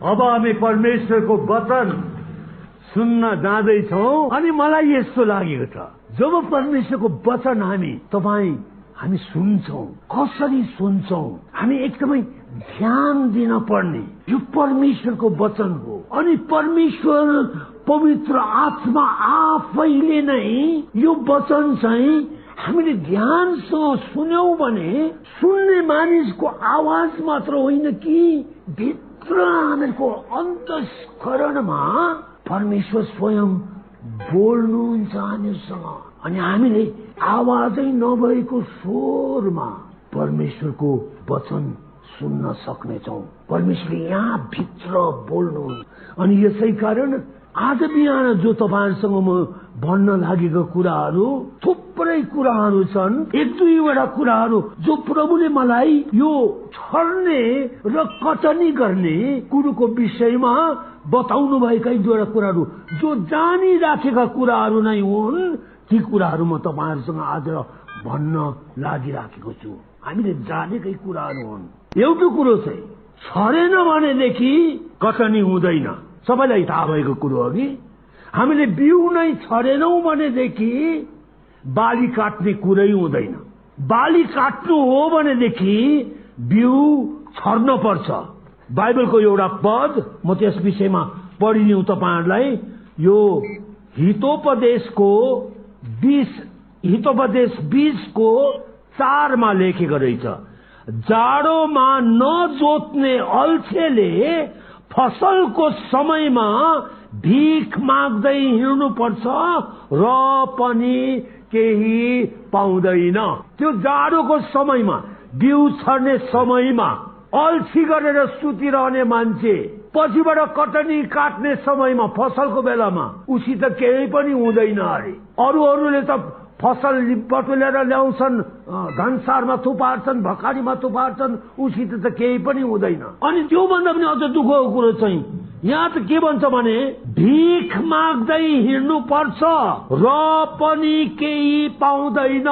अब हामी परमेश्वरको वचन सुन्न जाँदैछौँ अनि मलाई यस्तो लागेको छ, जब परमेश्वरको वचन हामी सुन्छौँ, कसरी सुन्छौँ, हामी एकदमै ध्यान दिन पर्ने। यो परमेश्वरको वचन हो अनि परमेश्वर पवित्र आत्मा आफैले नै यो वचन चाहिँ हामीले ध्यानसँग सुन्यौं भने सुन्ने मानिसको आवाज मात्र होइन कि भित्र हामीको अन्तस्करणमा परमेश्वर स्वयं बोल्नुहुन्छ हामीसँग अनि हामीले आवाजै नभएको स्वरमा परमेश्वरको वचन सुन्न सक्नेछौँ। परमेश्वरले यहाँ भित्र बोल्नुहुन्छ अनि यसै कारण आज बिहान जो तपाईहरुसँग म भन्न लागेको कुराहरू थुप्रै कुराहरू छन्। एक दुईवटा कुराहरू जो प्रभुले मलाई यो छर्ने र कटनी गर्ने कुरोको विषयमा बताउनु भएका एक दुईवटा कुराहरू जो जानिराखेका कुराहरू नै हुन्। ती कुराहरू म तपाईहरुसँग आज भन्न लागिराखेको छु। हामीले जानेकै कुराहरू हुन्। एउटा कुरो चाहिँ छरेन भनेदेखि कटनी हुँदैन, सबैलाई थाहा भएको कुरो हो कि हामीले बिउ नै छरेनौं भनेदेखि बाली काट्ने कुरै हुँदैन। बाली काट्नु हो भनेदेखि बिउ छर्न पर्छ। बाइबलको एउटा पद म त्यस विषयमा पढिदिउँ तपाईहरुलाई। यो हितोपदेश 20:4 मा लेखेको रहेछ, जाडोमा नजोत्ने अल्छेले फसलको समयमा भीख माग्दै हिँड्नु पर्छ र पनि केही पाउँदैन। त्यो जाडोको समयमा बिउ छर्ने समयमा अल्छी गरेर सुतिरहने मान्छे पछिबाट कटनी काट्ने समयमा फसलको बेलामा उसित केही पनि हुँदैन अरे। अरूले त फसल बटुलेर ल्याउँछन्, धनसारमा थुपार्छन्, भकारीमा थुपार्छन्, उसित त केही पनि हुँदैन। अनि त्यो भन्दा पनि अझ दुःखको कुरो चाहिँ यहाँ त के भन्छ भने भीख माग्दै हिँड्नु पर्छ र पनि केही पाउँदैन।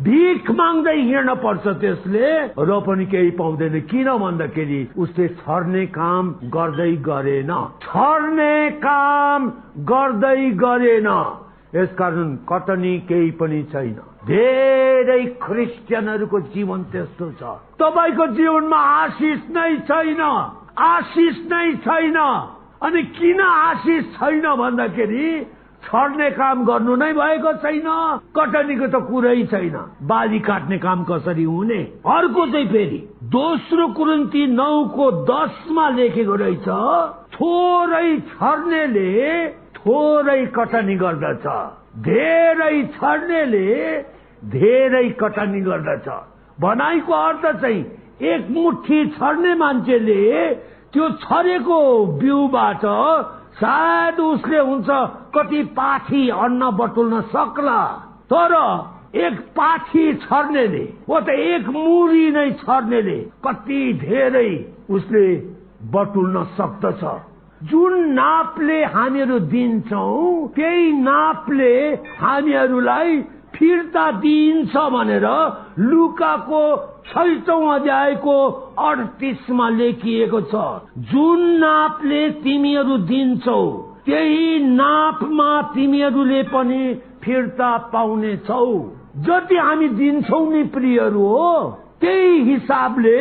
भीख माग्दै हिँड्न पर्छ त्यसले र पनि केही पाउँदैन। किन भन्दाखेरि उसले छर्ने काम गर्दै गरेन। यसकारण कटनी केही पनि छैन। धेरै क्रिस्चियनहरूको जीवन त्यस्तो छ। तपाईको जीवनमा आशिष नै छैन। अनि किन आशिष छैन भन्दाखेरि छर्ने काम गर्नु नै भएको छैन, कटनीको त कुरै छैन, बाली काट्ने काम कसरी हुने। अर्को चाहिँ फेरि दोस्रो कुरिन्ती 9:10 मा लेखेको रहेछ, थोरै छर्नेले थोरै कटनी गर्दछ, धेरै छर्नेले धेरै कटनी गर्दछ। भनाइको अर्थ चाहिँ एक मुट्ठी छर्ने मान्छेले त्यो छरेको बिउबाट सायद उसले हुन्छ कति पाठी अन्न बटुल्न सक्ला, तर एक पाठी छर्नेले वा त एक मुरी नै छर्नेले कति धेरै उसले बटुल्न सक्दछ। जुन नापले हामीहरू दिन्छौं त्यही नापले हामीहरूलाई फिर्ता दिइन्छ भनेर लुकाको 6औं अध्यायको 38 मा लेखिएको छ। जुन नापले तिमीहरू दिन्छौ त्यही नापमा तिमीहरूले पनि फिर्ता पाउनेछौ। जति हामी दिन्छौ नि प्रियहरू हो, त्यही हिसाबले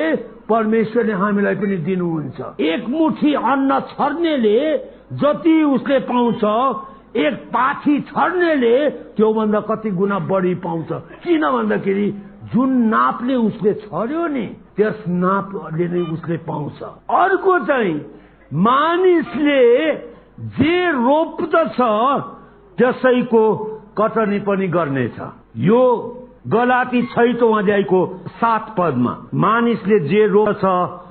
परमेश्वरले हामीलाई पनि दिनुहुन्छ। एक मुठी अन्न छर्नेले जति उसले पाउँछ, एक पाठी छर्नेले त्यो भन्दा कति गुना बढी पाउँछ। किन भन्दाखेरि जुन नापले उसले छर्यो नि त्यस नापले नै उसले पाउँछ। अर्को चाहिँ मानिसले जे रोप्दछ त्यसैको कटनी पनि गर्नेछ। यो गलाती 6औं अध्यायको 7 पदमा मानिसले जे रोप्छ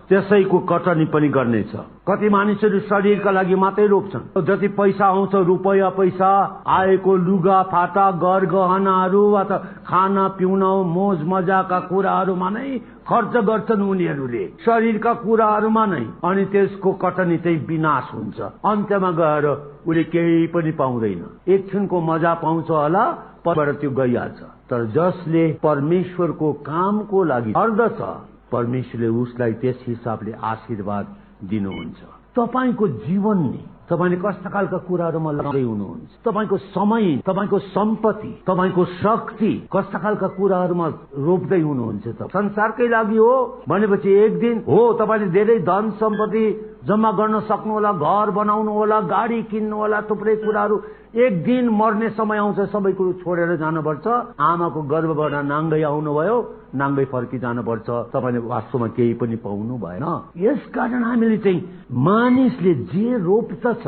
त्यसैको कटनी पनि गर्नेछ। कति मानिसहरू शरीरका लागि मात्रै रोप्छन्। जति पैसा आउँछ, रुपैयाँ पैसा आएको लुगा फाटा घर गहनाहरू वा त खाना पिउन मोज मजाका कुराहरूमा नै खर्च गर्छन् उनीहरूले, शरीरका कुराहरूमा नै। अनि त्यसको कटनी चाहिँ विनाश हुन्छ। अन्त्यमा गएर उसले केही पनि पाउँदैन। एकछिनको मजा पाउँछ होला, पछि त्यो गइहाल्छ। तर जसले परमेश्वरको कामको लागि गर्दछ परमेश्वरले उसलाई त्यस हिसाबले आशीर्वाद दिनुहुन्छ। तपाईको जीवन नि तपाईले कस्ता खालका कुराहरुमा लाग्दै हुनुहुन्छ, तपाईको समय, तपाईको सम्पत्ति, तपाईको शक्ति कस्ता खालका कुराहरुमा रोप्दै हुनुहुन्छ त? संसारकै लागि हो भनेपछि एक दिन हो तपाईले धेरै धन सम्पत्ति जम्मा गर्न सक्नु होला, घर बनाउनु होला, गाडी किन्नु होला, थुप्रै कुराहरु। एक दिन मर्ने समय आउँछ, सबै कुरो छोडेर जानुपर्छ। आमाको गर्भबाट नाङ्गै आउनुभयो, नाङ्गै फर्की जानुपर्छ। तपाईले वास्तवमा केही पनि पाउनु भएन। यसकारण हामीले चाहिँ मानिसले जे रोप्दछ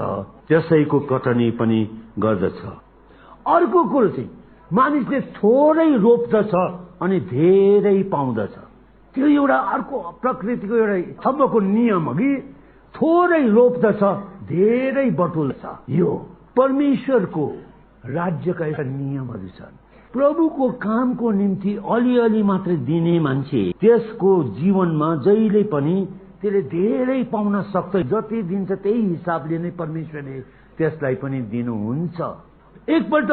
त्यसैको कटनी पनि गर्दछ। अर्को कुरो चाहिँ मानिसले थोरै रोप्दछ अनि धेरै पाउँदछ। त्यो एउटा अर्को प्रकृतिको एउटा छब्बको नियम हो कि थोरै रोप्दछ धेरै बटुल्छ। यो परमेश्वरको राज्यका एउटा नियमहरू छन्। प्रभुको कामको निम्ति अलिअलि मात्र दिने मान्छे त्यसको जीवनमा जहिले पनि त्यसले धेरै पाउन सक्छ। जति दिन्छ त्यही हिसाबले नै परमेश्वरले त्यसलाई पनि दिनुहुन्छ। एकपल्ट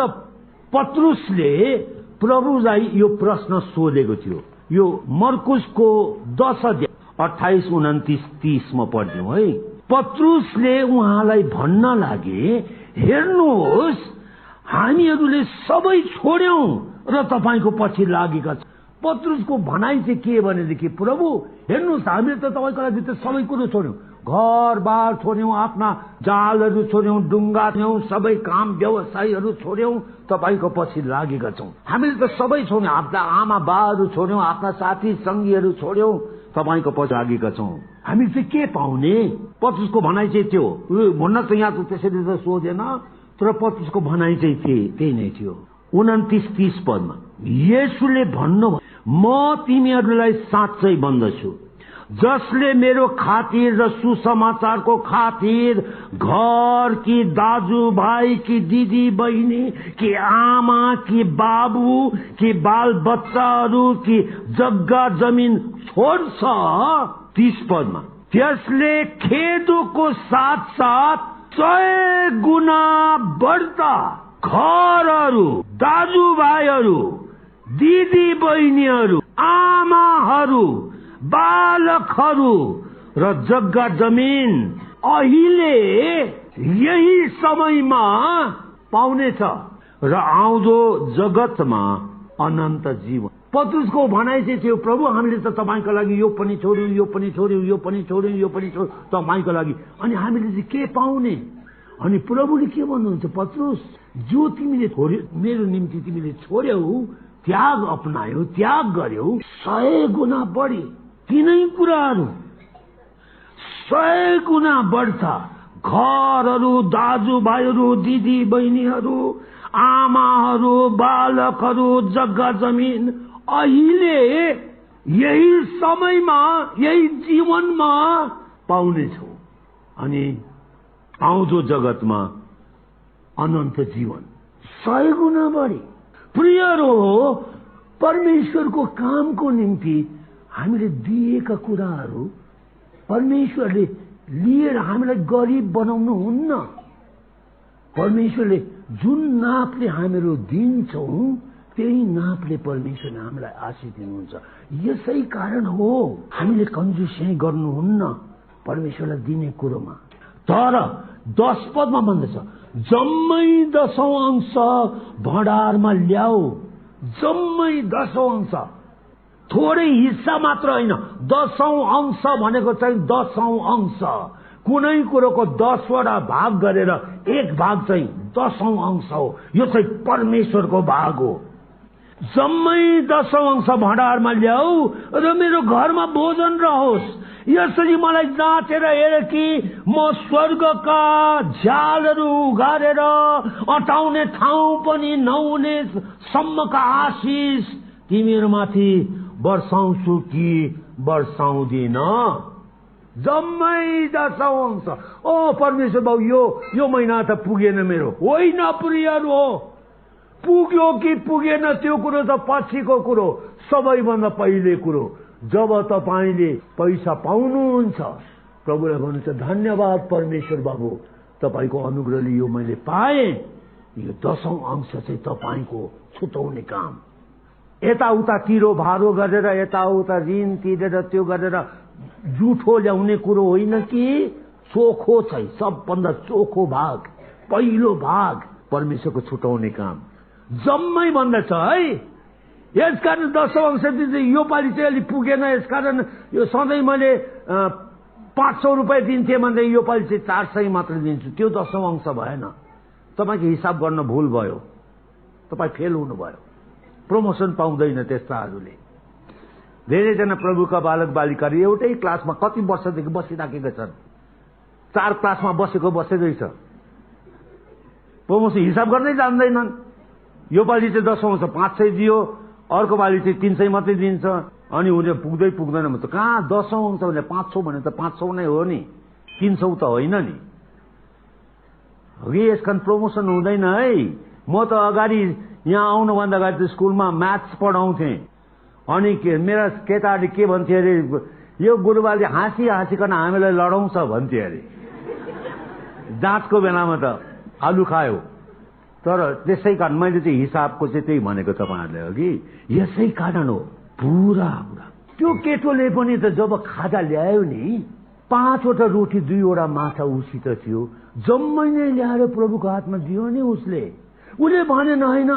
पत्रुसले प्रभुलाई यो प्रश्न सोधेको थियो। यो मर्कुसको 10 अध्याय 28, 29, 30 मा पढ्यौं है। पत्रुसले उहाँलाई भन्न लागे, हेर्नुहोस् हामीहरूले सबै छोड्यौं र तपाईको पछि लागेका छौं। पत्रुसको भनाइ चाहिँ के भनेदेखि, प्रभु हेर्नुहोस् हामीले त तपाईको लागि त सबै कुरो छोड्यौं, घरबार छोड्यौं, आफ्ना जालहरू छोड्यौं, डुङ्गा छोड्यौं, सबै काम व्यवसायहरू छोड्यौं, तपाईको पछि लागेका छौं। हामीले त सबै छोड्यौं, आफ्ना आमा बाहरू छोड्यौं, आफ्ना साथी संगीहरू छोड्यौं, तपाईको पछि लागेका छौं। हामी चाहिँ के पाउने? पत्रुसको भनाइ चाहिँ त्यो भन्न त यहाँ त्यसरी त सोधेन, तर पत्रुसको भनाइ चाहिँ त्यही नै थियो। 29-30 पदमा येशूले भन्नुभयो, म तिमीहरूलाई साँच्चै भन्दछु, जसले मेरो खातिर र सुसमाचारको खातिर घर कि दाजुभाइ कि दिदी बहिनी कि आमा कि बाबु कि बाल बच्चाहरू कि जग्गा जमिन छोड्छ, 30 पदमा त्यसले खेदोको साथ साथ 100 गुना बढ्ता घरहरू, दाजुभाइहरू, दिदी बहिनीहरू, आमाहरू, बालकहरू र जग्गा जमिन अहिले यही समयमा पाउनेछ र आउँदो जगतमा अनन्त जीवन। पत्रुसको भनाइ चाहिँ थियो, प्रभु हामीले त तपाईको लागि यो पनि छोड्यौं, यो पनि छोड्यौं, यो पनि छोड्यौं, यो पनि छोड्यौं तपाईको लागि, अनि हामीले चाहिँ के पाउने? अनि प्रभुले के भन्नुहुन्छ, पत्रुस जो तिमीले छोड्यौ, मेरो निम्ति तिमीले छोड्यौ, त्याग अपनायौ, त्याग गर्यौ, 100 गुना बढी तिनै कुराहरू 100 गुना बढ्छ। घरहरू, दाजुभाइहरू, दिदी बहिनीहरू, आमाहरू, बालकहरू, जग्गा जमिन अहिले यही समयमा, यही जीवनमा पाउनेछौ, अनि आउँदो जगतमा अनन्त जीवन 100 गुना बढी। प्रियहरू, परमेश्वरको कामको निम्ति हामीले दिएका कुराहरू परमेश्वरले लिएर हामीलाई गरिब बनाउनु हुन्न। परमेश्वरले जुन नापले हामीहरू दिन्छौं त्यही नापले परमेश्वरले हामीलाई आशीष दिनुहुन्छ। यसै कारण हो हामीले कन्जुसी गर्नुहुन्न परमेश्वरलाई दिने कुरोमा। तर 10 पदमा भन्दछ, जम्मै 10औं अंश भण्डारमा ल्याऊ। जम्मै 10औं अंश, थोरै हिस्सा मात्र होइन। 10औं अंश भनेको चाहिँ 10औं अंश, कुनै कुरोको 10 वटा भाग गरेर 1 भाग चाहिँ 10औं अंश हो। यो चाहिँ परमेश्वरको भाग हो। जम्मै 10औं अंश भण्डारमा ल्याऊ र मेरो घरमा भोजन रहोस्। यसरी मलाई जाँचेर हेर कि म स्वर्गका झ्यालहरू उघारेर अटाउने ठाउँ पनि नहुने सम्मका आशिष तिमीहरूमाथि वर्षाउँछु कि वर्षाउँदिन। जम्मै 10औं अंश। ओ परमेश्वर बाबु, यो महिना त पुगेन मेरो। होइन प्रियहरू, हो पुग्यो कि पुगेन त्यो कुरो त पछिको कुरो, सबैभन्दा पहिले कुरो जब तपाईले पैसा पाउनुहुन्छ, प्रभुले भन्नुहुन्छ, धन्यवाद परमेश्वर बाबु, तपाईको अनुग्रहले यो मैले पाएँ। यो 10औं अंश चाहिँ तपाईको छुटाउने काम। यताउता तिरो भारो गरेर, यताउता ऋण तिरेर, त्यो गरेर जुठो ल्याउने कुरो होइन कि चोखो चाहिँ सबभन्दा चोखो भाग, पहिलो भाग परमेश्वरको छुटाउने काम जम्मै भन्दछ है। यसकारण दशौं अंश चाहिँ यो पालि चाहिँ अलि पुगेन, यसकारण यो सधैँ मैले 500 रुपियाँ दिन्थेँ भन्दा यो पालि चाहिँ 400 मात्र दिन्छु। त्यो दशौं अंश भएन। तपाईँको हिसाब गर्न भुल भयो, तपाईँ फेल हुनुभयो। प्रमोसन पाउँदैन त्यस्ताहरूले। धेरैजना प्रभुका बालक बालिकाहरू एउटै क्लासमा कति वर्षदेखि बसिराखेका छन्, 4 क्लासमा बसेकै छ, प्रमोसन हिसाब गर्नै जान्दैनन्। यो पालि चाहिँ दशौं अंश 500 दियो, अर्को पालि चाहिँ 300 मात्रै दिन्छ, अनि उनीहरू पुग्दैन त कहाँ दशौं अंश भने 500 भने त 500 नै हो नि, 300 त होइन नि। यसकारण प्रमोसन हुँदैन है। म त अगाडि यहाँ आउनुभन्दा अगाडि त स्कुलमा म्याथ्स पढाउँथेँ, अनि मेरा केटाहरूले के भन्थे अरे, यो गुरुबाले हाँसिकन हामीलाई लडाउँछ भन्थे अरे। जाँचको बेलामा त आलु खायो। तर त्यसै कारण मैले चाहिँ हिसाबको चाहिँ त्यही भनेको तपाईँहरूलाई अघि, यसै कारण हो पुरा। त्यो केटोले पनि त जब खाजा ल्यायो नि, 5वटा रोटी 2वटा माछा उसित थियो, जम्मै नै ल्याएर प्रभुको हातमा दियो नि उसले भनेन होइन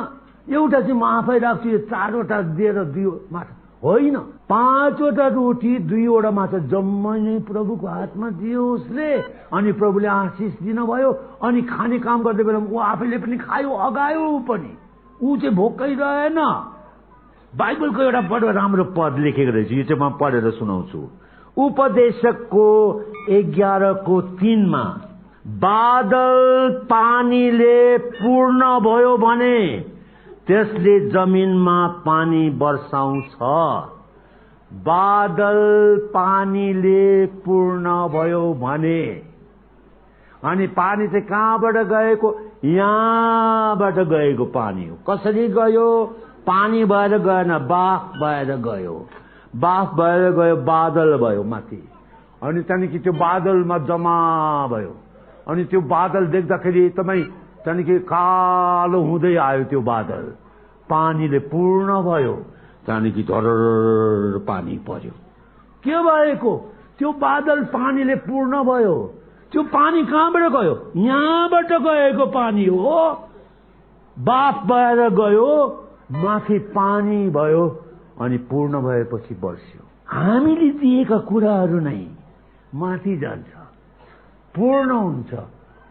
एउटा चाहिँ म आफै राख्छु, यो 4वटा दिएर 2 माछा होइन, 5वटा रोटी 2वटा माछा जम्मै नै प्रभुको हातमा दियो उसले। अनि प्रभुले आशिष दिनुभयो, अनि खाने काम गर्दै बेला ऊ आफैले पनि खायो, अगायो पनि, ऊ चाहिँ भोकै रहेन। बाइबलको एउटा बडो राम्रो पद लेखेको रहेछ, यो चाहिँ म पढेर सुनाउँछु। उपदेशकको 11:3 बादल पानीले पूर्ण भयो भने त्यसले जमिनमा पानी वर्षाउँछ। बादल पानीले पूर्ण भयो भने, अनि पानी चाहिँ कहाँबाट गएको? यहाँबाट गएको पानी हो। कसरी गयो? पानी भएर गएन, बाफ भएर गयो। बाफ भएर गयो, बादल भयो माथि, अनि त्यहाँदेखि त्यो बादलमा जम्मा भयो, अनि त्यो बादल देख्दाखेरि तपाईँ त्यहाँदेखि कालो हुँदै आयो त्यो बादल, पानीले पूर्ण भयो। त्यहाँदेखि धरर पानी पर्यो। के भएको? त्यो बादल पानीले पूर्ण भयो। त्यो पानी कहाँबाट गयो? यहाँबाट गएको पानी हो। बाफ भएर गयो, माथि पानी भयो, अनि पूर्ण भएपछि बर्स्यो। हामीले दिएका कुराहरू नै माथि जान्छ, पूर्ण हुन्छ,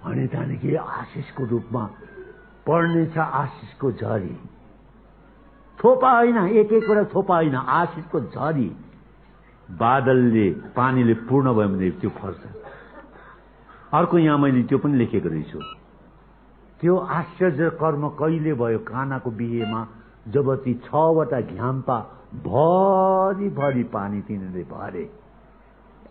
अनि त्यहाँदेखि आशिषको रूपमा पर्नेछ। आशिषको झरी, थोपा होइन, एक-एकवटा थोपा होइन, आशिषको झरी। बादलले पानीले पूर्ण भयो भने त्यो फर्छ। अर्को यहाँ मैले त्यो पनि लेखेको रहेछु। त्यो आश्चर्य कर्म कहिले भयो? कानाको बिहेमा, जब ती 6वटा घ्याम्पा भरी पानी तिनीहरूले भरे।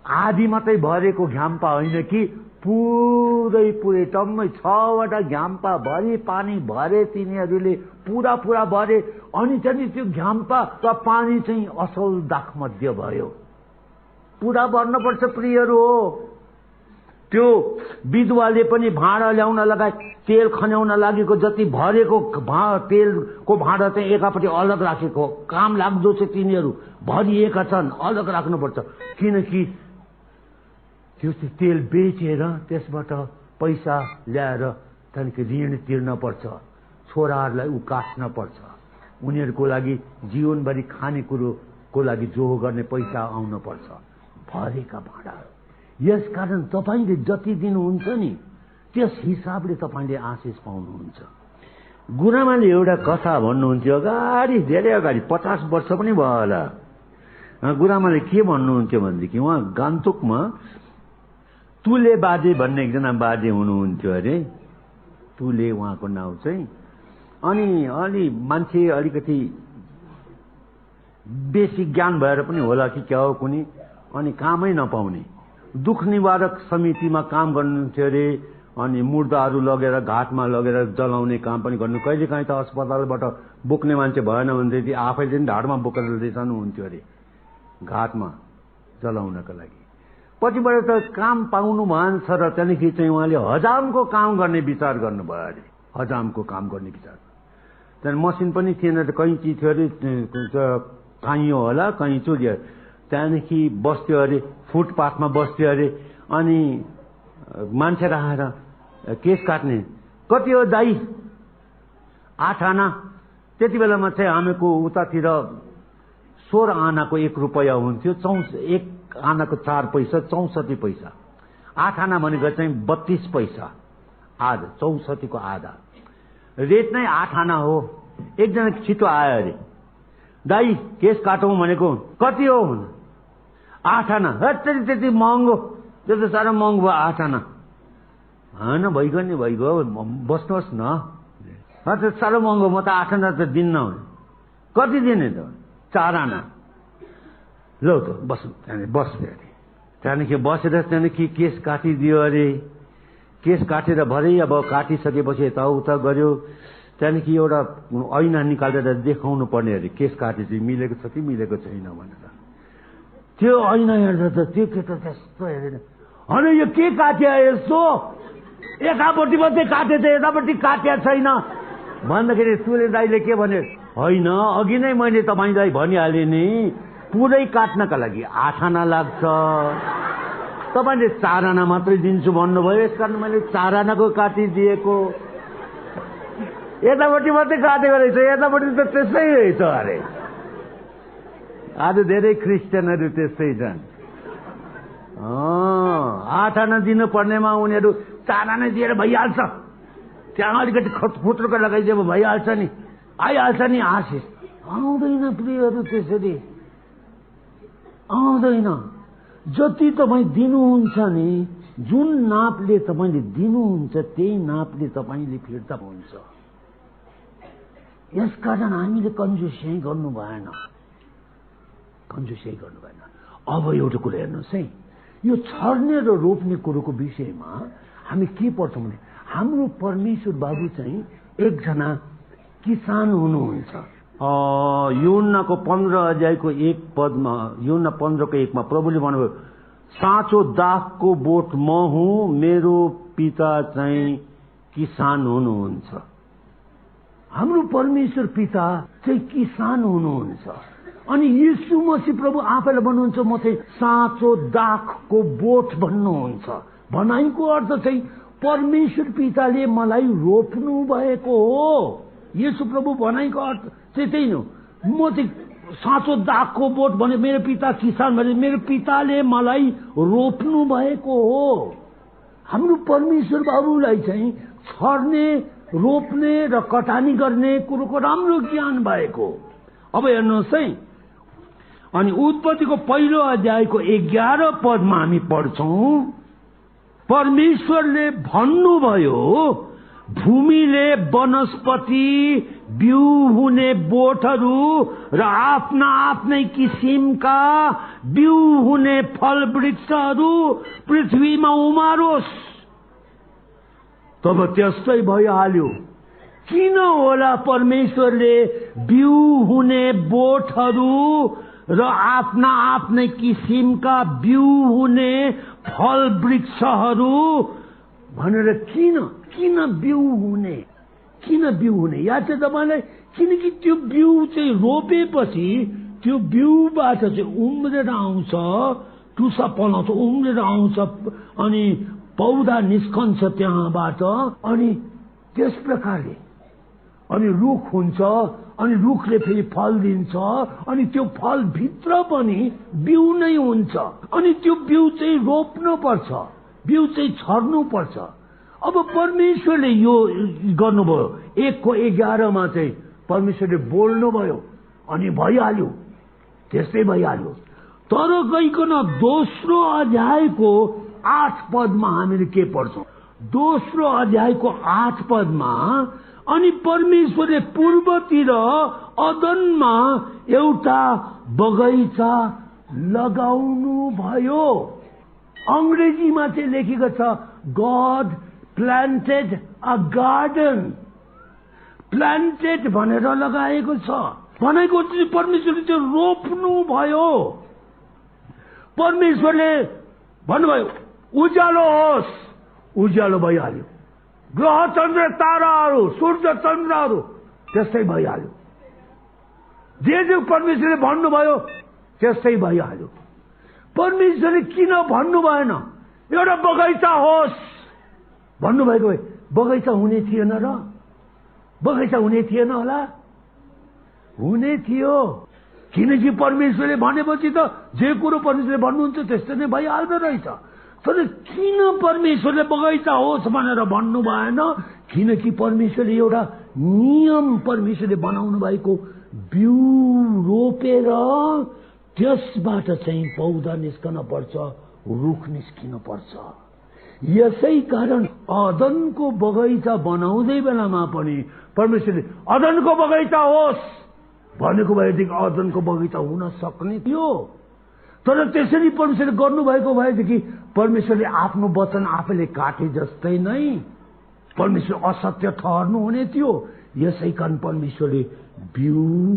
आधी मात्रै भरेको घ्याम्पा होइन कि पुरै टम्मै 6वटा घ्याम्पा भरी पानी भरे तिनीहरूले, पुरा भरे। अनि चाहिँ त्यो घ्याम्पा र पानी चाहिँ असल दाखमध्य भयो। पुरा भर्नुपर्छ प्रियहरू हो। त्यो विधवाले पनि भाँडा ल्याउन लगाए, तेल खन्याउन लागेको जति भरेको तेलको भाँडा चाहिँ एकापट्टि अलग राखेको, काम लाग्दो चाहिँ तिनीहरू भरिएका छन्, अलग राख्नुपर्छ। किनकि त्यो तेल बेचेर त्यसबाट पैसा ल्याएर त्यहाँदेखि ऋण तिर्न पर्छ, छोराहरूलाई उकास्न पर्छ, उनीहरूको लागि जीवनभरि खानेकुरोको लागि जोहो गर्ने पैसा आउन पर्छ, भरेका भाँडाहरू। यसकारण तपाईँले जति दिनुहुन्छ नि, त्यस हिसाबले तपाईँले आशिष पाउनुहुन्छ। गुरुआमाले एउटा कथा भन्नुहुन्थ्यो अगाडि, धेरै अगाडि, 50 वर्ष पनि भयो होला। गुरुआमाले के भन्नुहुन्थ्यो भनेदेखि, उहाँ गान्तोकमा तुले बाजे भन्ने एकजना बाजे हुनुहुन्थ्यो अरे, तुले उहाँको नाउँ चाहिँ। अनि अलि मान्छे अलिकति बेसी ज्ञान भएर पनि होला कि क्या हो कुनै, अनि कामै नपाउने, दुख निवारक समितिमा काम गर्नुहुन्थ्यो अरे। अनि मुर्दाहरू लगेर घाटमा लगेर जलाउने काम पनि गर्नु। कहिले काहीँ त अस्पतालबाट बोक्ने मान्छे भएन भनेदेखि आफैले पनि ढाडमा बोकेर लैजानुहुन्थ्यो अरे घाटमा जलाउनका लागि। पछिबाट त काम पाउनु भएन छ र त्यहाँदेखि चाहिँ उहाँले हजामको काम गर्ने विचार गर्नुभयो अरे। हजामको काम गर्ने विचार, त्यहाँदेखि मसिन पनि थिएन, कैँची थियो अरे, काइयो होला, कैँचो, त्यहाँदेखि बस्थ्यो अरे, फुटपाथमा बस्थ्यो अरे। अनि मान्छे राखेर केस काट्ने। कति हो दाई? 8 आना। त्यति बेलामा चाहिँ हामीको उतातिर 16 आनाको 1 रुपैयाँ हुन्थ्यो। 1 आनाको 4 पैसा 64 पैसा। 8 आना भनेको चाहिँ 32 पैसा आधा, 64 को आधा। रेट नै 8 आना हो। एकजना छिटो आयो अरे, दाई केस काटौँ भनेको। कति हो? 8 आना। त्यति महँगो, त्यो त साह्रो महँगो भयो 8 आना। होइन भइगयो नि, भइगयो, बस्नुहोस् न। साह्रो महँगो, म त 8 आना त दिन्न। कति दिने त? 4 आना। ल त बस, बस्यो अरे। त्यहाँदेखि बसेर त्यहाँदेखि केस काटिदियो अरे। केस काटेर भरे अब काटिसकेपछि यताउता गर्यो। त्यहाँदेखि एउटा ऐना निकालेर देखाउनु पर्ने अरे केस काटेपछि मिलेको छ कि मिलेको छैन भनेर। त्यो ऐना हेर्दा त त्यो केटा त्यस्तो हेरेन। होइन यो के काट्या यस्तो? एकापट्टि मात्रै काटे छ, यतापट्टि काट्या छैन भन्दाखेरि तुले दाइले के भन्यो? होइन अघि नै मैले तपाईँलाई भनिहालेँ नि, पुरै काट्नका लागि 8 आना लाग्छ। तपाईँले 4 आना मात्रै दिन्छु भन्नुभयो, यसकारण मैले 4 आनाको काटिदिएको। यतापट्टि मात्रै काटेको रहेछ, यतापट्टि त त्यसै रहेछ अरे। आज धेरै क्रिस्चियनहरू त्यस्तै छन्। 8 आना दिनु पर्नेमा उनीहरू 4 आना दिएर भइहाल्छ। त्यहाँ अलिकति खुत्रुको लगाइदियो भइहाल्छ नि, आइहाल्छ नि आशिष। आउँदैन प्रियहरू, त्यसरी आउँदैन। जति तपाईँ दिनुहुन्छ नि, जुन नापले तपाईँले दिनुहुन्छ त्यही नापले तपाईँले फिर्ता हुन्छ। यसकारण हामीले कन्जुसियाइ गर्नु भएन, कन्जुसियाइ गर्नु भएन। अब एउटा कुरा हेर्नुहोस् है, यो छर्ने र रोप्ने कुरोको विषयमा हामी के पढ्छौँ भने, हाम्रो परमेश्वर बाबु चाहिँ एकजना किसान हुनुहुन्छ। यूहन्नाको 15 अध्यायको 1 पदमा, यूहन्ना 15 को 1 मा प्रभुले भन्नुभयो, साँचो दाखको बोट म हुँ, मेरो पिता चाहिँ किसान हुनुहुन्छ। हाम्रो परमेश्वर पिता चाहिँ किसान हुनुहुन्छ। अनि यीशु मसीह प्रभु आफैले भन्नुहुन्छ म चाहिँ साँचो दाखको बोट भन्नुहुन्छ। भनाइको अर्थ चाहिँ परमेश्वर पिताले मलाई रोप्नु भएको हो। यीशु प्रभु भनाइको अर्थ चाहिँ त्यही हो। म चाहिँ साँचो दाखको बोट भने, मेरो पिता किसान भने मेरो पिताले मलाई रोप्नु भएको हो। हाम्रो परमेश्वर बाबुलाई चाहिँ छर्ने, रोप्ने र कटानी गर्ने कुरोको राम्रो ज्ञान भएको। अब हेर्नुहोस् है, अनि उत्पत्तिको 1 अध्यायको 11 पदमा हामी पढ्छौं, परमेश्वरले भन्नुभयो भूमिले वनस्पति, बिउ हुने बोटहरू र आफ्ना आफ्नै किसिमका बिउ हुने फल वृक्षहरू पृथ्वीमा उमारोस्। तब त्यस्तै भइहाल्यो। किन होला परमेश्वरले बिउ हुने बोटहरू र आफ्ना आफ्नै किसिमका बिउ हुने फल वृक्षहरू भनेर किन बिउ हुने? किन बिउ हुने? या चाहिँ तपाईलाई किनकि त्यो बिउ चाहिँ रोपेपछि त्यो बिउबाट चाहिँ उम्रेर आउँछ, टुसा पलाउँछ, उम्रेर आउँछ, अनि पौधा निस्कन्छ त्यहाँबाट, अनि त्यस प्रकारले अनि रुख हुन्छ, अनि रुखले फेरि फल दिन्छ, अनि त्यो फल भित्र पनि बिउ नै हुन्छ। अनि त्यो बिउ चाहिँ रोप्नु पर्छ, बिउ चाहिँ छर्नु पर्छ। अब परमेश्वरले यो गर्नुभयो। 1:11 मा चाहिँ परमेश्वरले बोल्नुभयो अनि भइहाल्यो, त्यस्तै भइहाल्यो। तर गइकन दोस्रो अध्यायको 8 पदमा हामीले के पढ्छौं? दोस्रो अध्यायको 8 पदमा अनि परमेश्वरले पूर्वतिर अदनमा एउटा बगैँचा लगाउनु भयो। अंग्रेजीमा चाहिँ लेखेको छ God planted a garden. Planted भनेर लगाएको छ, भनेको चाहिँ परमेश्वरले चाहिँ रोप्नु भयो। परमेश्वरले भन्नुभयो उज्यालो होस्, उज्यालो भइहाल्यो। ग्रह चन्द्र ताराहरू, सूर्य चन्द्रहरू, त्यस्तै भइहाल्यो। जे परमेश्वरले भन्नुभयो त्यस्तै भइहाल्यो। परमेश्वरले किन भन्नु भएन? एउटा बगैँचा होस् भन्नुभएको भए बगैँचा हुने थिएन र? बगैँचा हुने थिएन होला? हुने थियो। किनकि परमेश्वरले भनेपछि त जे कुरो परमेश्वरले भन्नुहुन्छ त्यस्तै नै भइहाल्दो रहेछ। तर किन परमेश्वरले बगैँचा होस् भनेर भन्नु भएन? किनकि परमेश्वरले एउटा नियम परमेश्वरले बनाउनु भएको बिउ रोपेर त्यसबाट चाहिँ पौधा निस्कन पर्छ, रुख निस्किन पर्छ। यसै कारण अदनको बगैँचा बनाउँदै बेलामा पनि परमेश्वरले अदनको बगैँचा होस् भनेको भएदेखि अदनको बगैँचा हुन सक्ने थियो। तर त्यसरी परमेश्वरले गर्नुभएको भएदेखि परमेश्वरले आफ्नो वचन आफैले काटे जस्तै नै परमेश्वर असत्य ठहर्नु हुने थियो। यसै कारण परमेश्वरले बिउ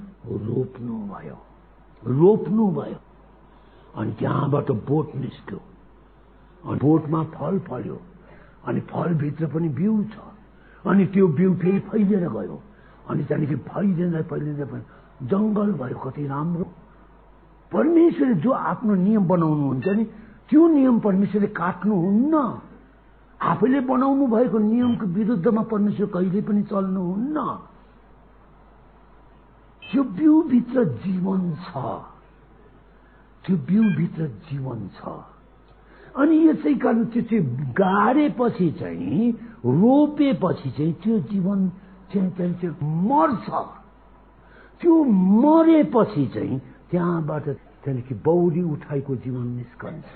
रोप्नु भयो अनि त्यहाँबाट बोट निस्क्यो अनि बोटमा फल फल्यो अनि फलभित्र पनि बिउ छ अनि त्यो बिउ फेरि फैलिएर गयो अनि त्यहाँदेखि फैलिँदै जंगल भयो। कति राम्रो! परमेश्वरले जो आफ्नो नियम बनाउनुहुन्छ नि त्यो नियम परमेश्वरले काट्नुहुन्न। आफैले बनाउनु भएको नियमको विरुद्धमा परमेश्वर कहिले पनि चल्नुहुन्न। त्यो बिउभित्र जीवन छ, त्यो बिउभित्र जीवन छ। अनि यसै कारण त्यो चाहिँ गाडेपछि चाहिँ रोपेपछि चाहिँ त्यो जीवन चाहिँ मर्छ। त्यो मरेपछि चाहिँ त्यहाँबाट त्यहाँदेखि बौरी उठाइको जीवन निस्कन्छ।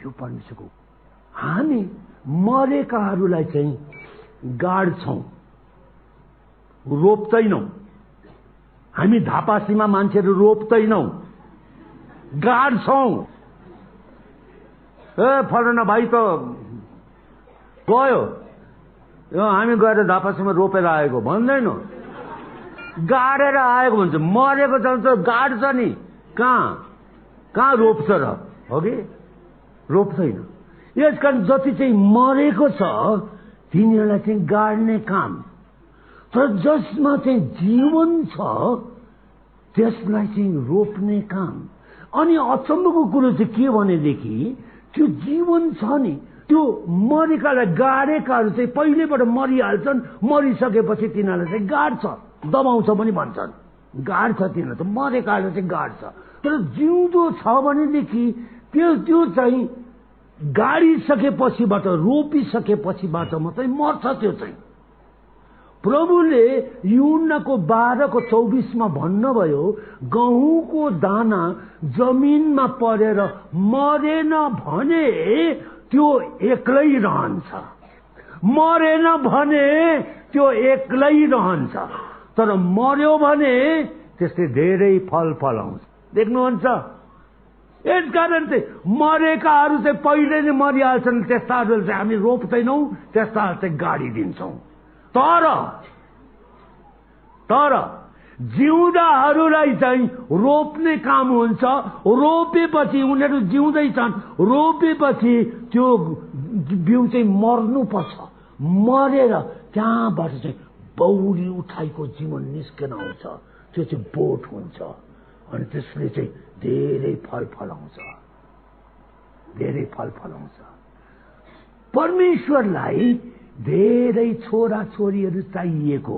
यो परमेश्वरको। हामी मरेकाहरूलाई चाहिँ गाड्छौं, रोप्दैनौं। हामी धापासीमा मान्छेहरू रोप्दैनौं, गाड्छौं। फलाना भाइ त गयो, हामी गएर धापासीमा रोपेर आएको भन्दैनौं, गाडेर आएको भन्छ। मरेको जान्छ गाड्छ नि, कहाँ रोप्छ र? हो कि रोप्दैन। यसकारण जति चाहिँ मरेको छ तिनीहरूलाई चाहिँ गाड्ने काम, तर जसमा चाहिँ जीवन छ त्यसलाई चाहिँ रोप्ने काम। अनि अचम्मको कुरो चाहिँ के भनेदेखि त्यो जीवन छ नि, त्यो मरेकालाई गाडेकाहरू चाहिँ पहिलेबाट मरिहाल्छन्। मरिसकेपछि तिनीहरूलाई चाहिँ गाड्छ, दबाउँछ पनि भन्छन्, गाड्छ। तिनीहरू त मरेकाहरूले चाहिँ गाड्छ। तर जिउँदो छ भनेदेखि त्यो चाहिँ गाडिसकेपछिबाट रोपिसकेपछिबाट मात्रै मर्छ। त्यो चाहिँ प्रभुले यूहन्नाको 12:24 भन्नुभयो, गहुँको दाना जमिनमा परेर मरेन भने त्यो एक्लै रहन्छ, मरेन भने त्यो एक्लै रहन्छ। तर मर्यो भने त्यसले धेरै फल फलाउँछ। देख्नुहुन्छ? यसकारण चाहिँ मरेकाहरू चाहिँ पहिले नै मरिहाल्छन्। त्यस्ताहरू चाहिँ हामी रोप्दैनौं, त्यस्ताहरू चाहिँ गाडिदिन्छौं। तर जिउँदाहरूलाई चाहिँ रोप्ने काम हुन्छ। रोपेपछि उनीहरू जिउँदैछन्, रोपेपछि त्यो बिउ चाहिँ मर्नुपर्छ। मरेर त्यहाँबाट चाहिँ बौरी उठाइको जीवन निस्कन आउँछ। त्यो चाहिँ बोट हुन्छ अनि त्यसले चाहिँ धेरै फल फलाउँछ, धेरै फल फलाउँछ। परमेश्वरलाई धेरै छोरा छोरीहरू चाहिएको,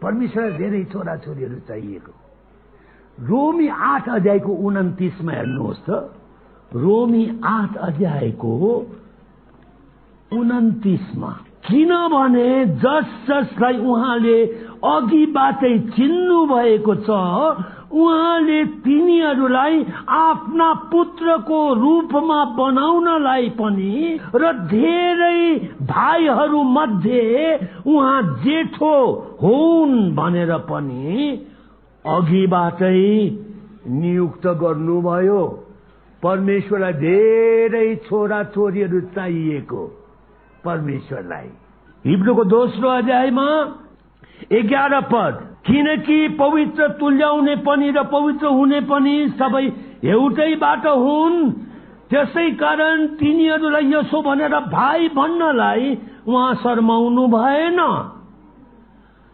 परमेश्वरलाई धेरै छोरा छोरीहरू चाहिएको। रोमी 8:29 हेर्नुहोस् त। रोमी 8:29 किनभने जसलाई उहाँले अघिबाटै चिन्नु भएको छ उहाँले तिनीहरूलाई आफ्ना पुत्रको रूपमा बनाउनलाई पनि र धेरै भाइहरू मध्ये उहाँ जेठो हुन् भनेर पनि अघिबाटै नियुक्त गर्नुभयो। परमेश्वरलाई धेरै छोरा छोरीहरू चाहिएको। परमेश्वरलाई हिब्रूको 2 अध्यायमा 11 पद, किनकि पवित्र तुल्याउने पनि र पवित्र हुने पनि सबै एउटैबाट हुन्, त्यसै कारण तिनीहरूलाई यसो भनेर भाइ भन्नलाई उहाँ शर्माउनु भएन।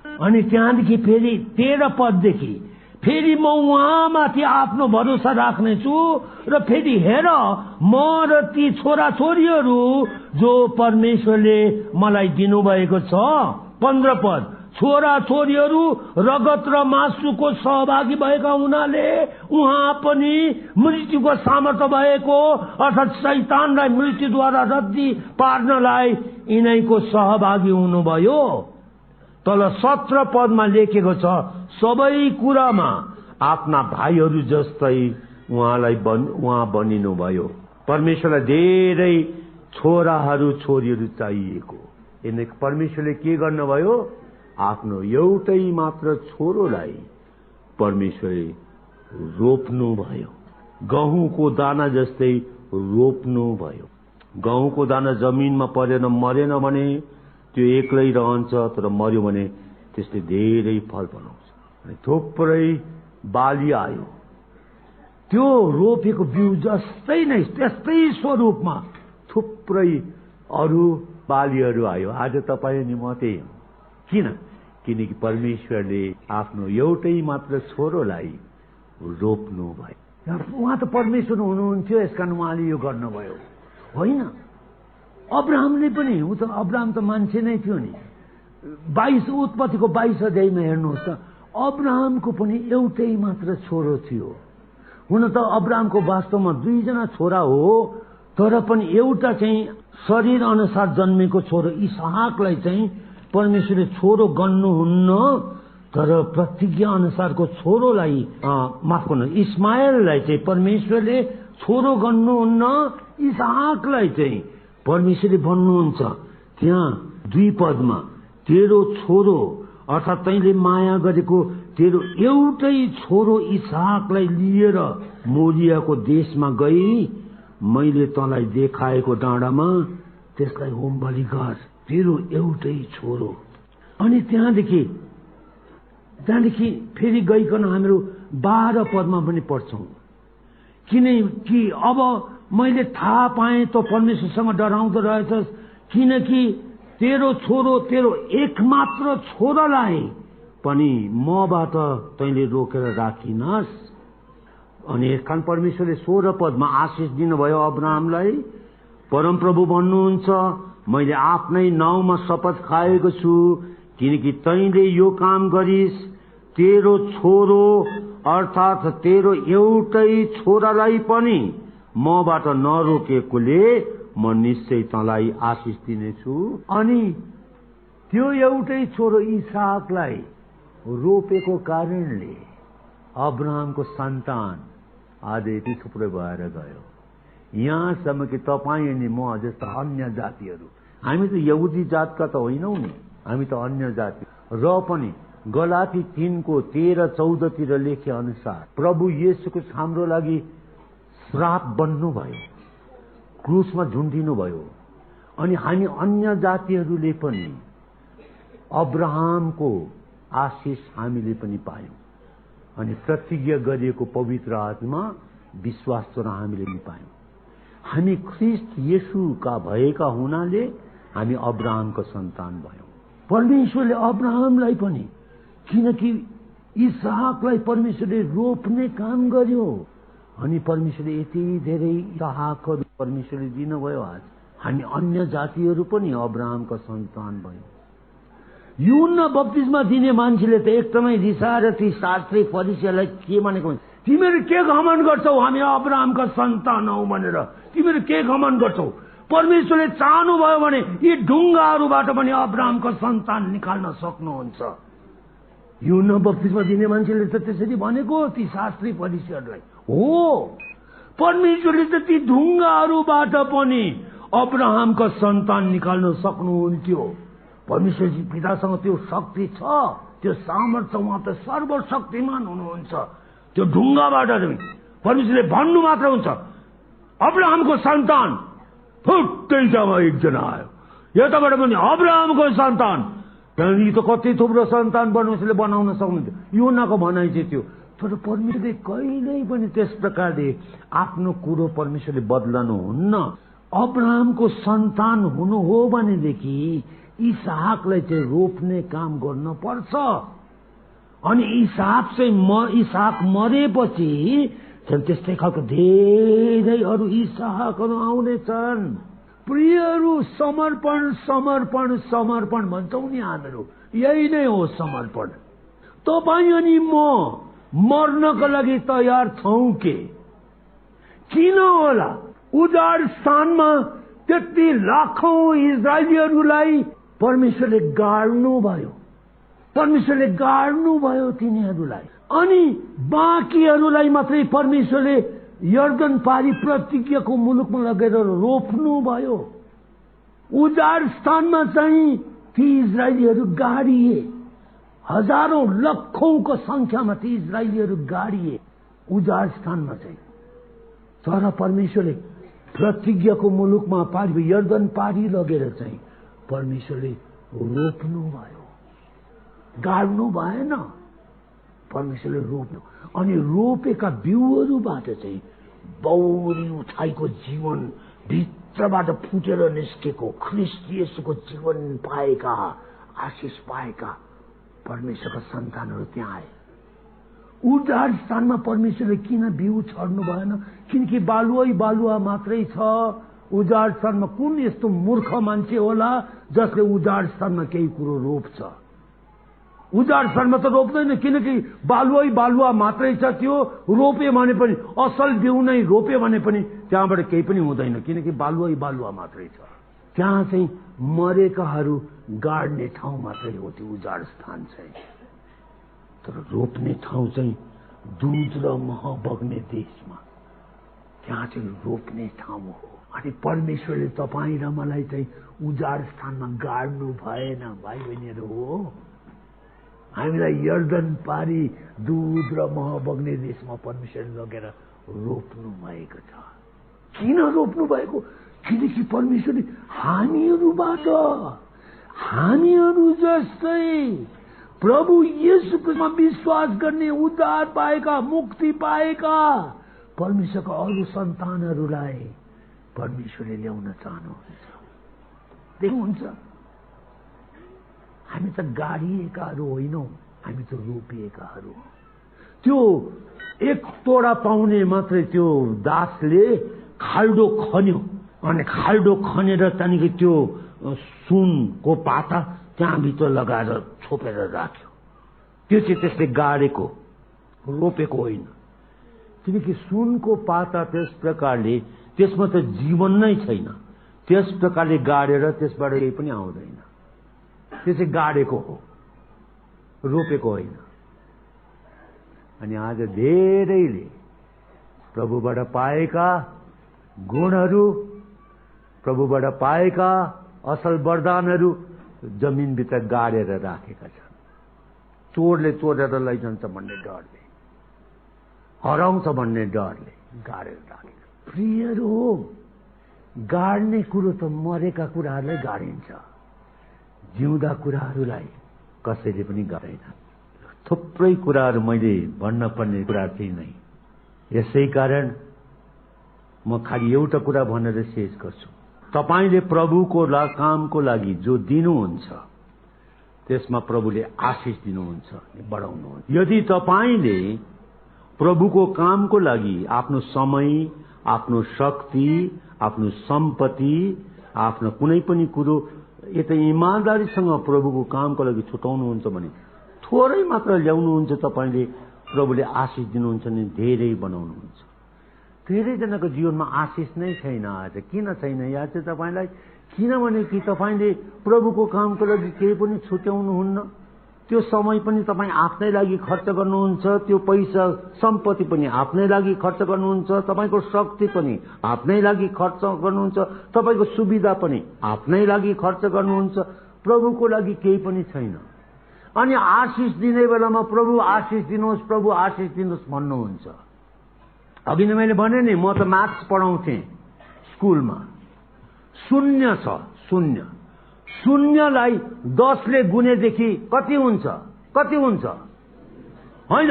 अनि त्यहाँदेखि फेरि 13 पददेखि फेरि म उहाँमाथि आफ्नो भरोसा राख्नेछु र फेरि हेर म र ती छोराछोरीहरू जो परमेश्वरले मलाई दिनुभएको छ। 15 पद, छोराछोरीहरू रगत र मासुको सहभागी भएका हुनाले उहाँ पनि मृत्युको सामर्थ्य भएको अर्थात् शैतानलाई मृत्युद्वारा रद्दी पार्नलाई यिनैको सहभागी हुनुभयो। तल 17 पदमा लेखेको छ, सबै कुरामा आफ्ना भाइहरू जस्तै उहाँ बनिनुभयो। परमेश्वरलाई धेरै छोराहरू छोरीहरू चाहिएको। यिनैको परमेश्वरले के गर्नुभयो? आफ्नो एउटै मात्र छोरोलाई परमेश्वरले रोप्नु भयो। गहुँको दाना जस्तै रोप्नु भयो। गहुँको दाना जमिनमा परेन मरेन भने त्यो एक्लै रहन्छ, तर मर्यो भने त्यसले धेरै फल बनाउँछ। थुप्रै बाली आयो, त्यो रोपेको बिउ जस्तै नै त्यस्तै स्वरूपमा थुप्रै अरू बालीहरू आयो। आज तपाईँ अनि म त्यही हो। किन? किनकि परमेश्वरले आफ्नो एउटै मात्र छोरोलाई रोप्नु भयो। उहाँ त परमेश्वर हुनुहुन्थ्यो, यसकारण उहाँले यो गर्नुभयो होइन। अब्राहमले पनि, अब्राहम त मान्छे नै थियो नि। 22 उत्पत्तिको 22 अध्यायमा हेर्नुहोस् त, अब्राहमको पनि एउटै मात्र छोरो थियो। हुन त अब्राहमको वास्तवमा 2 जना छोरा हो, तर पनि एउटा चाहिँ शरीर अनुसार जन्मेको छोरो इसहाकलाई चाहिँ परमेश्वरले छोरो गन्नुहुन्न, तर प्रतिज्ञा अनुसारको छोरोलाई माफ गर्नु, इस्माएललाई चाहिँ परमेश्वरले छोरो गन्नुहुन्न, इसहाकलाई चाहिँ परमेश्वरले भन्नुहुन्छ त्यहाँ 2 पदमा, तेरो छोरो अर्थात् तैँले माया गरेको तेरो एउटै छोरो इसहाकलाई लिएर मोरियाको देशमा गई मैले तँलाई देखाएको डाँडामा त्यसलाई होम बलि गर, तेरो एउटै छोरो। अनि त्यहाँदेखि फेरि गइकन हामीहरू 12 पदमा पनि पढ्छौँ, किनकि अब मैले थाहा पाएँ त परमेश्वरसँग डराउँदो रहेछस्, किनकि तेरो छोरो तेरो एकमात्र छोरालाई पनि मबाट तैँले रोकेर राखिनस्। अनि यसकारण परमेश्वरले 16 पदमा आशिष दिनुभयो अब्राहमलाई। परमप्रभु भन्नुहुन्छ, मैले आफ्नै नाउँमा शपथ खाएको छु, किनकि तैँले यो काम गरिस्, तेरो छोरो अर्थात् तेरो एउटै छोरालाई पनि मबाट नरोकेकोले म निश्चय तँलाई आशिष दिनेछु। अनि त्यो एउटै छोरो इसहाकलाई रोपेको कारणले अब्राहमको सन्तान आज यति थुप्रै भएर गयो। यहाँसम्म कि तपाईँ अनि म जस्ता अन्य जातिहरू, हामी त यहुदी जातका त होइनौँ नि, हामी त अन्य जाति। र पनि गलाती 3:13-14 तिर लेखे अनुसार प्रभु येशूको हाम्रो लागि श्राप बन्नुभयो, क्रुसमा झुन्डिनु भयो। अनि हामी अन्य जातिहरूले पनि अब्राहमको आशिष हामीले पनि पायौं। अनि प्रतिज्ञा गरिएको पवित्र आत्मा विश्वासद्वारा हामीले पनि पायौं। हामी ख्रिस्ट येशूका भएका हुनाले हामी अब्राहमको सन्तान भयौं। परमेश्वरले अब्राहमलाई पनि, किनकि इसहाकलाई परमेश्वरले रोप्ने काम गर्यो, अनि परमेश्वरले यति धेरै इसहाकहरू परमेश्वरले दिनुभयो। आज हामी अन्य जातिहरू पनि अब्राहमका सन्तान भयौं। यूहन्ना बप्तिस्मा दिने मान्छेले त एकदमै रिसाएर ती शास्त्री फरिसीहरूलाई के भनेको, तिमीहरू के घमण्ड गर्छौ हामी अब्राहमका सन्तान हौ भनेर, तिमीहरू के घमण्ड गर्छौ? परमेश्वरले चाहनुभयो भने यी ढुङ्गाहरूबाट पनि अब्राहमका सन्तान निकाल्न सक्नुहुन्छ। यूहन्ना बप्तिस्मा दिने मान्छेले त त्यसरी भनेको ती शास्त्री फरिसीहरूलाई। हो, परमेश्वरले त ती ढुङ्गाहरूबाट पनि अब्राहमका सन्तान निकाल्न सक्नुहुन्थ्यो। परमेश्वर पितासँग त्यो शक्ति छ, त्यो सामर्थ्य, उहाँ त सर्वशक्तिमान हुनुहुन्छ। त्यो ढुङ्गाबाट परमेश्वरले भन्नु मात्र हुन्छ, अब्राहमको सन्तान, फुट्टै जब एकजना आयो यताबाट पनि अब्राहमको सन्तान, त्यहाँदेखि त कति थुप्रो सन्तान परमेश्वरले बनाउन सक्नुहुन्थ्यो। यूहन्नाको भनाइ चाहिँ त्यो। तर परमेश्वरले कहिल्यै पनि त्यस प्रकारले आफ्नो कुरो परमेश्वरले बदल्नुहुन्न। अब्राहमको सन्तान हुनु हो भनेदेखि इसहाकलाई चाहिँ रोप्ने काम गर्न पर्छ। अनि इसाक मरेपछि त्यस्तै खालको धेरै अरू इसाकहरू आउनेछन्। प्रियहरू, समर्पण समर्पण समर्पण भन्छौँ नि हामीहरू, यही नै हो समर्पण। तपाईँ अनि म मर्नको लागि तयार छौं के? किन होला उजाड स्थानमा त्यति लाखौं इजरायलीहरूलाई परमेश्वरले गाड्नुभयो, परमेश्वरले गाड्नुभयो तिनीहरूलाई, अनि बाँकीहरूलाई मात्रै परमेश्वरले यर्दन पारी प्रतिज्ञाको मुलुकमा लगेर रोप्नुभयो। उजाड स्थानमा चाहिँ ती इजरायलीहरू गाडिए, हजारौं लखौंको संख्यामा ती इजरायलीहरू गाडिए उजाड स्थानमा चाहिँ। तर परमेश्वरले प्रतिज्ञाको मुलुकमा पारी यर्दन पारी लगेर चाहिँ परमेश्वरले रोप्नुभयो, गाड्नु भएन, परमेश्वरले रोप्नु। अनि रोपेका बिउहरूबाट चाहिँ बौरी उठाइको जीवन भित्रबाट फुटेर निस्केको ख्रिस्ट येशूको जीवन पाएका, आशिष पाएका परमेश्वरका सन्तानहरू त्यहाँ आए। उजाड स्थानमा परमेश्वरले किन बिउ छर्नु भएन? किनकि बालुवा मात्रै छ। उजाड स्थानमा कुन यस्तो मूर्ख मान्छे होला जसले उजाड स्थानमा केही कुरो रोप्छ? उजाड स्थानमा त रोप्दैन, किनकि बालुवा मात्रै छ। त्यो रोपे भने पनि, असल बिउ नै रोपे भने पनि त्यहाँबाट केही पनि हुँदैन, किनकि बालुवा मात्रै छ। त्यहाँ चाहिँ मरेकाहरू गाड्ने ठाउँ मात्रै हो त्यो उजाड स्थान चाहिँ। तर रोप्ने ठाउँ चाहिँ दूध र मह बग्ने देशमा, त्यहाँ चाहिँ रोप्ने ठाउँ हो। अनि परमेश्वरले तपाईँ र मलाई चाहिँ उजाड स्थानमा गाड्नु भएन भाइ बहिनीहरू हो। हामीलाई यर्दन पारी दूध र मह बग्ने देशमा परमेश्वरले लगेर रोप्नु भएको छ। किन रोप्नु भएको? किनकि परमेश्वरले हामीहरूबाट, हामीहरू जस्तै प्रभु येशूमा विश्वास गर्ने, उद्धार पाएका, मुक्ति पाएका परमेश्वरका अरू सन्तानहरूलाई परमेश्वरले ल्याउन चाहनुहुन्छ। देख्नुहुन्छ, हामी त गाडिएकाहरू होइनौं, हामी त रोपिएकाहरू हौं। त्यो एक तोडा पाउने मात्रै त्यो दासले खाल्डो खन्यो, अनि खाल्डो खनेर त्यहाँदेखि त्यो सुनको पाता त्यहाँ भित्र लगाएर छोपेर राख्यो। त्यो चाहिँ त्यसले गाडेको, रोपेको होइन। किनकि सुनको पाता त्यस प्रकारले, त्यसमा त जीवन नै छैन, त्यस प्रकारले गाडेर त्यसबाट केही पनि आउँदैन। त्यो चाहिँ गाडेको हो, रोपेको होइन। अनि आज धेरैले प्रभुबाट पाएका गुणहरू, प्रभुबाट पाएका असल वरदानहरू जमिनभित्र गाडेर राखेका छन्। चोरले चोरेर लैजान्छ भन्ने डरले, हराउँछ भन्ने डरले गाडेर राखेका। प्रियहरू हो, गाड्ने कुरो त मरेका कुराहरूलाई गाडिन्छ, जिउँदा कुराहरूलाई कसैले पनि गर्दैन। थुप्रै कुराहरू मैले भन्न पर्ने कुरा चाहिँ नै। यसै कारण म खालि एउटा कुरा भनेर शेष गर्छु। तपाईले प्रभुको कामको लागि जो दिनुहुन्छ त्यसमा प्रभुले आशिष दिनुहुन्छ, बढाउनुहुन्छ। यदि तपाईले प्रभुको कामको लागि आफ्नो समय, आफ्नो शक्ति, आफ्नो सम्पत्ति, आफ्नो कुनै पनि कुरो यता इमानदारीसँग प्रभुको कामको लागि छुटाउनुहुन्छ भने, थोरै मात्र ल्याउनुहुन्छ, तपाईले प्रभुले आशिष दिनुहुन्छ नि धेरै बनाउनुहुन्छ। धेरैजनाको जीवनमा आशिष नै छैन आज। किन छैन या चाहिँ तपाईलाई? किनभने कि तपाईले प्रभुको कामको लागि केही पनि छुट्याउनुहुन्न। त्यो समय पनि तपाईँ आफ्नै लागि खर्च गर्नुहुन्छ, त्यो पैसा सम्पत्ति पनि आफ्नै लागि खर्च गर्नुहुन्छ, तपाईको शक्ति पनि आफ्नै लागि खर्च गर्नुहुन्छ, तपाईको सुविधा पनि आफ्नै लागि खर्च गर्नुहुन्छ। प्रभुको लागि केही पनि छैन। अनि आशिष दिने बेलामा प्रभु आशिष दिनुहोस्, प्रभु आशिष दिनुहोस् भन्नुहुन्छ। अघि नै मैले भने नि, म त म्याथ्स पढाउँथे स्कुलमा। शून्य छ, शून्य। शून्यलाई 10 ले गुनेदेखि कति हुन्छ? कति हुन्छ? होइन,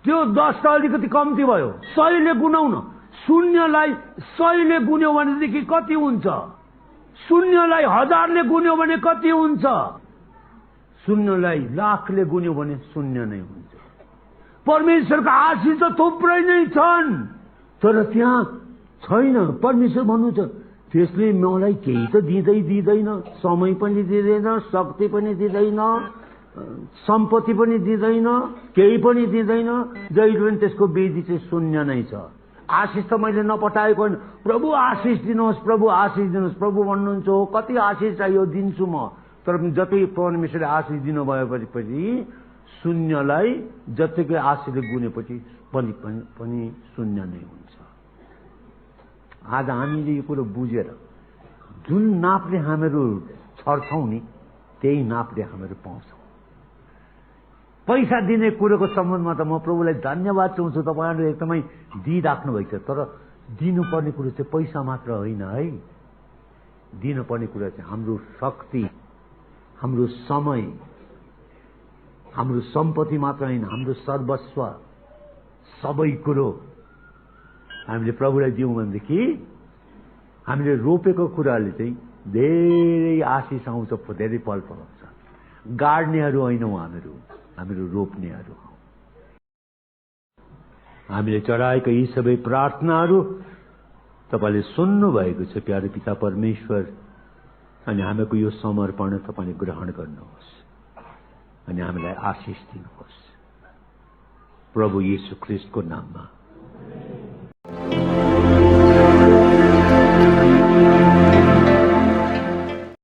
त्यो 10 त अलिकति कम्ती भयो। 100 ले गुनाउन। शून्यलाई 100 ले गुन्यो भनेदेखि कति हुन्छ? शून्यलाई 1000 ले गुन्यो भने कति हुन्छ? शून्यलाई लाखले गुन्यो भने शून्य नै हुन्छ। परमेश्वरका आशिष त थुप्रै नै छन्, तर त्यहाँ छैन। परमेश्वर भन्नुहुन्छ त्यसले मलाई केही त दिँदैन, समय पनि दिँदैन, शक्ति पनि दिँदैन, सम्पत्ति पनि दिँदैन, केही पनि दिँदैन, जहिले पनि त्यसको वेदी चाहिँ शून्य नै छ। आशिष त मैले नपठाएको होइन। प्रभु आशिष दिनुहोस्, प्रभु आशिष दिनुहोस्। प्रभु भन्नुहुन्छ हो कति आशिष चाहियो दिन्छु म। तर जति परमेश्वरले आशिष दिनुभएपछि शून्यलाई जतिकै आशिषले गुनेपछि पनि शून्य नै हुन्छ। आज हामीले यो कुरो बुझेर जुन नापले हामीहरू छर्छौँ नि त्यही नापले हामीहरू पाउँछौँ। पैसा दिने कुरोको सम्बन्धमा त म प्रभुलाई धन्यवाद चाहन्छु, तपाईँहरूले एकदमै दिइराख्नु भएको छ। तर दिनुपर्ने कुरो चाहिँ पैसा मात्र होइन है। दिनुपर्ने कुरो चाहिँ हाम्रो शक्ति, हाम्रो समय, हाम्रो सम्पत्ति मात्र होइन, हाम्रो सर्वस्व, सबै कुरो हामीले प्रभुलाई दियौँ भनेदेखि हामीले रोपेको कुराले चाहिँ धेरै आशिष आउँछ, धेरै फल फलाउँछ। गाड्नेहरू होइनौँ हामीहरू रोप्नेहरू हौँ। हामीले चढाएका यी सबै प्रार्थनाहरू तपाईँले सुन्नु भएको छ प्यारे पिता परमेश्वर, अनि हामीको यो समर्पण तपाईँले ग्रहण गर्नुहोस् अनि हामीलाई आशिष दिनुहोस्। प्रभु येशू ख्रीष्टको नाममा